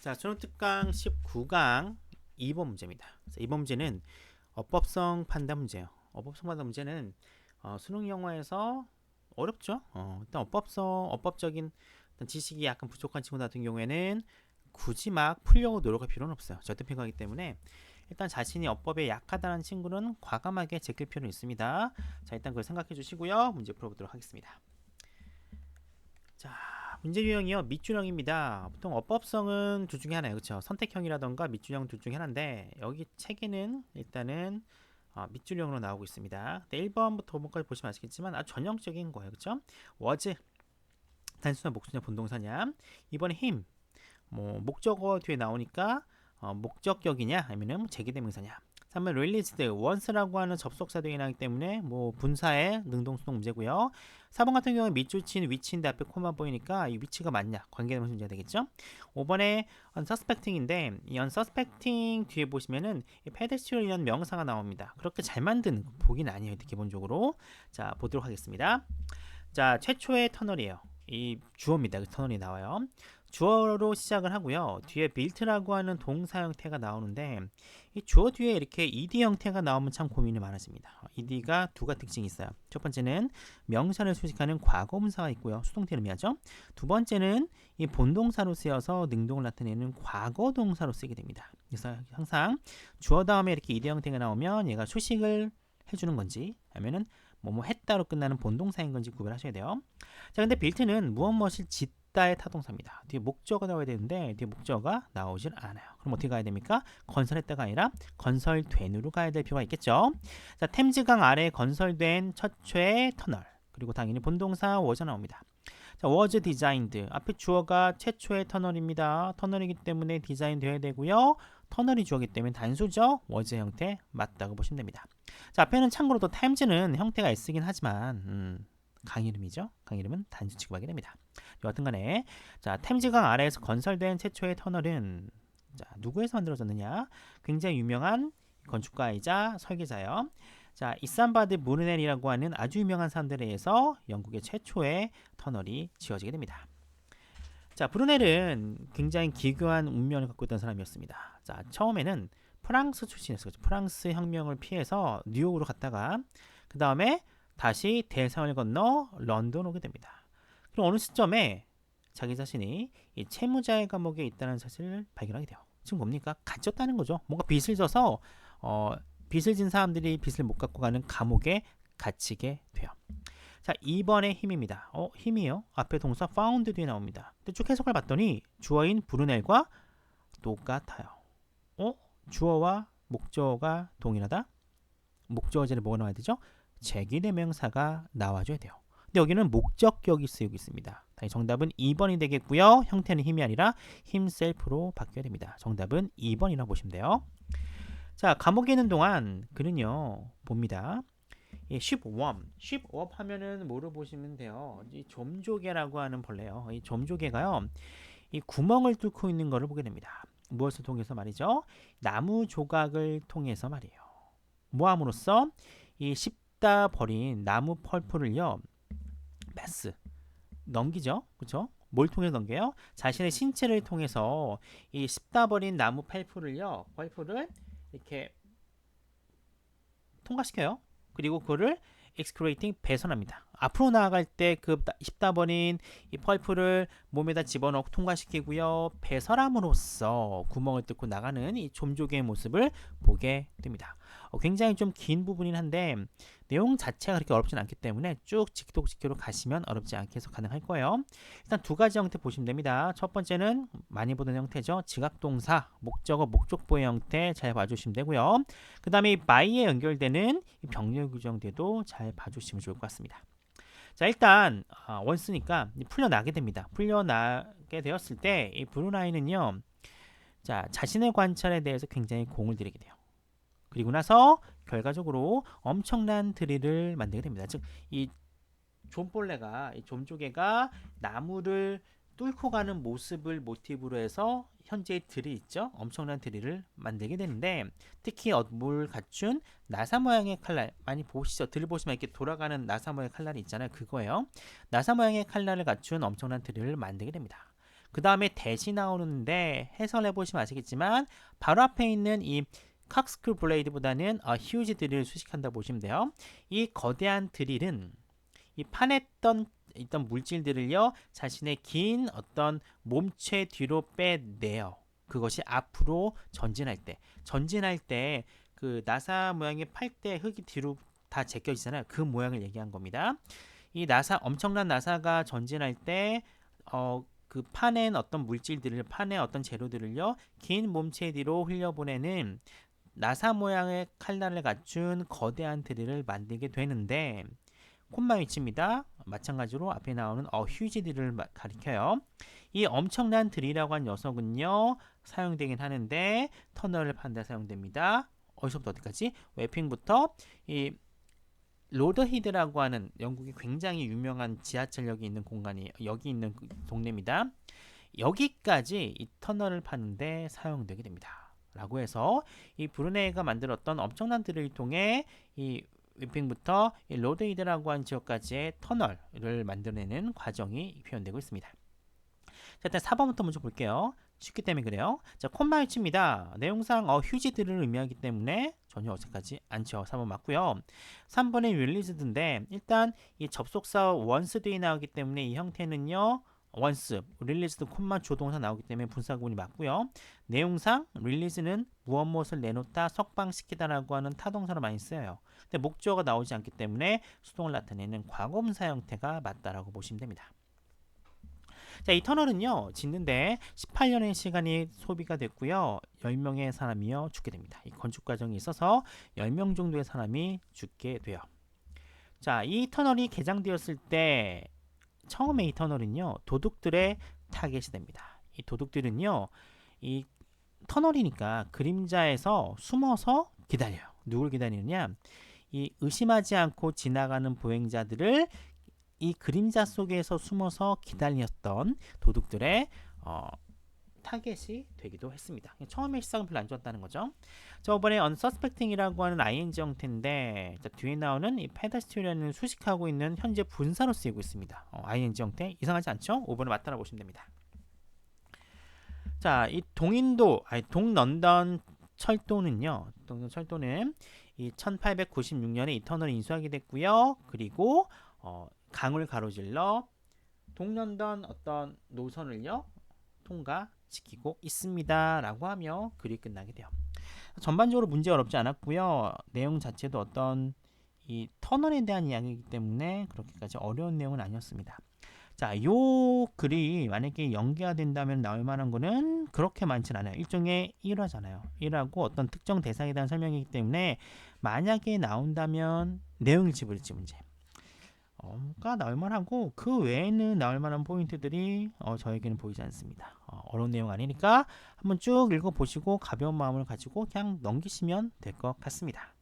자, 수능 특강 19강 2번 문제입니다. 그래서 이번 문제는 어법성 판단 문제예요. 어법성 판단 문제는 수능 영어에서 어렵죠. 일단 어법적인 어떤 지식이 약간 부족한 친구 같은 경우에는 굳이 막 풀려고 노력할 필요는 없어요. 절대평가이기 때문에 일단 자신이 어법에 약하다는 친구는 과감하게 제낄 필요는 있습니다. 자, 일단 그걸 생각해 주시고요. 문제 풀어보도록 하겠습니다. 자, 문제 유형이요. 밑줄형입니다. 보통 어법성은 둘 중에 하나예요. 그렇죠? 선택형이라던가 밑줄형 둘 중에 하나인데 여기 책에는 일단은 밑줄형으로 나오고 있습니다. 1번부터 5번까지 보시면 아시겠지만 아주 전형적인 거예요. 그렇죠? was 단순한 목수냐 본동사냐. 이번에 him 뭐 목적어 뒤에 나오니까 목적격이냐 아니면 제기대명사냐. 3번 released once라고 하는 접속사 등이 나기 때문에 뭐 분사의 능동수동 문제고요. 4번 같은 경우는 밑줄 친 위치인데 앞에 코마 보이니까 이 위치가 맞냐 관계대명사 문제가 되겠죠. 5번에 unsuspecting인데 이 unsuspecting 뒤에 보시면은 pedestrian이라는 명사가 나옵니다. 그렇게 잘 만든 보기는 아니에요. 기본적으로. 자, 보도록 하겠습니다. 자, 최초의 터널이에요. 이 주어입니다. 그 터널이 나와요. 주어로 시작을 하고요. 뒤에 built라고 하는 동사 형태가 나오는데 이 주어 뒤에 이렇게 ed 형태가 나오면 참 고민이 많아집니다. ed가 두 가지 특징이 있어요. 첫 번째는 명사를 수식하는 과거분사가 있고요. 수동태를 의미하죠. 두 번째는 이 본동사로 쓰여서 능동을 나타내는 과거동사로 쓰게 됩니다. 그래서 항상 주어 다음에 이렇게 ed 형태가 나오면 얘가 수식을 해주는 건지 아니면은 뭐뭐 했다로 끝나는 본동사인 건지 구별하셔야 돼요. 자, 근데 built는 무엇을 짓다의 타동사입니다. 뒤에 목적어가 나와야 되는데 뒤에 목적어가 나오질 않아요. 그럼 어떻게 가야 됩니까? 건설했다가 아니라 건설된으로 가야 될 필요가 있겠죠. 자, 템즈강 아래에 건설된 첫째 터널. 그리고 당연히 본동사 was 나옵니다. 자, was designed. 앞에 주어가 최초의 터널입니다. 터널이기 때문에 디자인 되어야 되고요. 터널이 주어기 때문에 단수죠. was 형태 맞다고 보시면 됩니다. 자, 앞에는 참고로 또 템즈는 형태가 S긴 하지만 강 이름이죠. 강 이름은 단수 취급하게 됩니다. 여하튼 간에 자, 템즈강 아래에서 건설된 최초의 터널은 자, 누구에서 만들어졌느냐? 굉장히 유명한 건축가이자 설계자요. 자, 이산바드 브루넬이라고 하는 아주 유명한 사람들에 의해서 영국의 최초의 터널이 지어지게 됩니다. 자, 브루넬은 굉장히 기괴한 운명을 갖고 있던 사람이었습니다. 자, 처음에는 프랑스 출신이었어요. 프랑스 혁명을 피해서 뉴욕으로 갔다가 그 다음에 다시 대서양을 건너 런던 오게 됩니다. 그럼 어느 시점에 자기 자신이 이 채무자의 감옥에 있다는 사실을 발견하게 돼요. 지금 뭡니까? 갇혔다는 거죠. 뭔가 빚을 져서 빚을 진 사람들이 빚을 못 갚고 가는 감옥에 갇히게 돼요. 자, 2번의 힘입니다. 힘이요. 앞에 동사 found 뒤에 나옵니다. 근데 쭉 해석을 봤더니 주어인 브루넬과 똑같아요. 주어와 목적어가 동일하다? 목적어 자리에 뭐가 나와야 되죠? 제기대명사가 나와줘야 돼요. 근데 여기는 목적격이 쓰이고 있습니다. 정답은 2번이 되겠고요. 형태는 힘이 아니라 himself로 바뀌어야 됩니다. 정답은 2번이라고 보시면 돼요. 자, 감옥에 있는 동안 그는요 봅니다. 쉽웜 하면은 뭐로 보시면 돼요? 이 좀조개라고 하는 벌레요. 이 좀조개가요 이 구멍을 뚫고 있는 것을 보게 됩니다. 무엇을 통해서 말이죠? 나무 조각을 통해서 말이에요. 모함으로써 이 씹다 버린 나무 펄프를요 패스 넘기죠. 그렇죠? 뭘 통해서 넘겨요? 자신의 신체를 통해서 이 씹다 버린 나무 펄프를 이렇게 통과시켜요. 그리고 그거를 excreting 배선합니다. 앞으로 나아갈 때 그 씹다 버린 이 펄프를 몸에다 집어넣고 통과시키고요. 배설함으로써 구멍을 뚫고 나가는 이 좀조개의 모습을 보게 됩니다. 굉장히 좀 긴 부분이긴 한데 내용 자체가 그렇게 어렵진 않기 때문에 쭉 직독직기로 가시면 어렵지 않게 해서 가능할 거예요. 일단 두 가지 형태 보시면 됩니다. 첫 번째는 많이 보던 형태죠. 지각동사, 목적어, 목적보의 형태 잘 봐주시면 되고요. 그 다음에 by에 연결되는 병렬 규정대도 잘 봐주시면 좋을 것 같습니다. 자, 일단 원스니까 풀려나게 됩니다. 풀려나게 되었을 때 이 브루나이는요 자, 자신의 관찰에 대해서 굉장히 공을 들이게 돼요. 그리고 나서 결과적으로 엄청난 드릴을 만들게 됩니다. 즉, 이 좀벌레가, 이 좀조개가 나무를 뚫고 가는 모습을 모티브로 해서 현재의 드릴 있죠? 엄청난 드릴을 만들게 되는데 특히 뭘 갖춘 나사 모양의 칼날 많이 보시죠? 드릴 보시면 이렇게 돌아가는 나사 모양의 칼날이 있잖아요. 그거예요. 나사 모양의 칼날을 갖춘 엄청난 드릴을 만들게 됩니다. 그 다음에 대시 나오는데 해설해 보시면 아시겠지만 바로 앞에 있는 이 칵스쿨 블레이드보다는 휴지 드릴을 수식한다 보시면 돼요. 이 거대한 드릴은 이 판했던 있던 물질들을요 자신의 긴 어떤 몸체 뒤로 빼내요. 그것이 앞으로 전진할 때 그 나사 모양의 팔대 흙이 뒤로 다 제껴지잖아요. 그 모양을 얘기한 겁니다. 이 나사 엄청난 나사가 전진할 때 그 파낸 어떤 물질들을 파낸 어떤 재료들을요 긴 몸체 뒤로 흘려보내는 나사 모양의 칼날을 갖춘 거대한 드릴을 만들게 되는데 콤마 위치입니다. 마찬가지로 앞에 나오는 휴지 드릴을 가리켜요. 이 엄청난 드릴이라고 한 녀석은요 사용되긴 하는데 터널을 파는 데 사용됩니다. 어디서부터 어디까지? 웨핑부터 이 로더히드라고 하는 영국의 굉장히 유명한 지하철역이 있는 공간이 여기 있는 동네입니다. 여기까지 이 터널을 파는데 사용되게 됩니다. 라고 해서 이 브루네이가 만들었던 엄청난 드릴을 통해 이 웨핑부터 이 로더히드라고 하는 지역까지의 터널을 만들어내는 과정이 표현되고 있습니다. 자, 일단 4번부터 먼저 볼게요. 쉽기 때문에 그래요. 자, 콤마 위치입니다. 내용상 휴지들을 의미하기 때문에 전혀 어색하지 않죠. 4번 맞고요. 3번의 릴리즈드인데 일단 이 접속사 once들이 나오기 때문에 이 형태는요. once, 릴리즈드 콤마 조동사 나오기 때문에 분사구문이 맞고요. 내용상 릴리즈는 무엇을 내놓다, 석방시키다라고 하는 타동사로 많이 쓰여요. 근데 목적어가 나오지 않기 때문에 수동을 나타내는 과거분사 형태가 맞다라고 보시면 됩니다. 자, 이 터널은요 짓는데 18년의 시간이 소비가 됐고요 10명의 사람이요 죽게 됩니다. 이 건축 과정이 있어서 10명 정도의 사람이 죽게 돼요. 자, 이 터널이 개장되었을 때 처음에 이 터널은요 도둑들의 타겟이 됩니다. 이 도둑들은요 이 터널이니까 그림자에서 숨어서 기다려요. 누굴 기다리느냐? 이 의심하지 않고 지나가는 보행자들을 이 그림자 속에서 숨어서 기다렸던 도둑들의 타겟이 되기도 했습니다. 처음에 시작은 별로 안 좋았다는 거죠. 저번에 unsuspecting이라고 하는 ing 형태인데 뒤에 나오는 이 pedestrian을 수식하고 있는 현재 분사로 쓰이고 있습니다. ing 형태 이상하지 않죠? 5번을 맞따라 보시면 됩니다. 자, 이 동런던 철도는요. 동런던 철도는 이 1896년에 이 터널을 인수하게 됐고요. 그리고 강을 가로질러 동런던 어떤 노선을요 통과시키고 있습니다 라고 하며 글이 끝나게 돼요. 전반적으로 문제 어렵지 않았고요. 내용 자체도 어떤 이 터널에 대한 이야기이기 때문에 그렇게까지 어려운 내용은 아니었습니다. 자, 요 글이 만약에 연계가 된다면 나올 만한 거는 그렇게 많진 않아요. 일종의 일화잖아요. 일화고 어떤 특정 대상에 대한 설명이기 때문에 만약에 나온다면 내용일지 모를지 문제 가 나올만하고 그 외에는 나올만한 포인트들이 저에게는 보이지 않습니다. 어려운 내용 아니니까 한번 쭉 읽어보시고 가벼운 마음을 가지고 그냥 넘기시면 될 것 같습니다.